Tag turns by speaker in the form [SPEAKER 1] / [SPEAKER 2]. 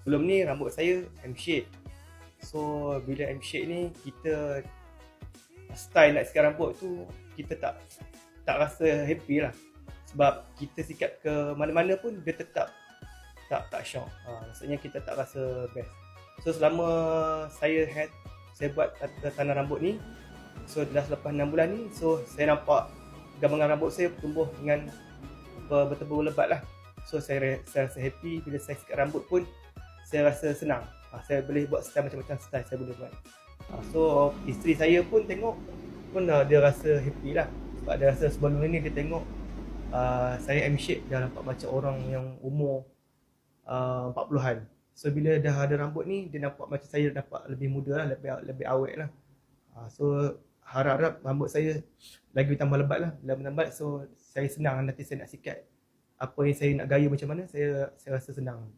[SPEAKER 1] Sebelum ni rambut saya M shape. So bila M shape ni, kita style nak sikat rambut tu kita tak rasa happy lah. Sebab kita sikat ke mana-mana pun dia tetap tak syok. Maksudnya kita tak rasa best. So selama saya buat tanam rambut ni, so dah selepas 6 bulan ni, so saya nampak gambaran rambut saya tumbuh dengan betul-betul lebat lah. So saya rasa happy. Bila saya sikat rambut pun saya rasa senang. Saya boleh buat style macam-macam style saya boleh buat. So isteri saya pun tengok pun dia rasa happy lah. Sebab dia rasa sebelum ni dia tengok saya M shape, dia nampak macam orang yang umur 40-an. So bila dah ada rambut ni, dia nampak macam saya nampak lebih muda lah, lebih awet lah. So harap-harap rambut saya lagi tambah lebat lah, lebih lambat. So saya senang nanti saya nak sikat apa yang saya nak gaya macam mana, saya rasa senang.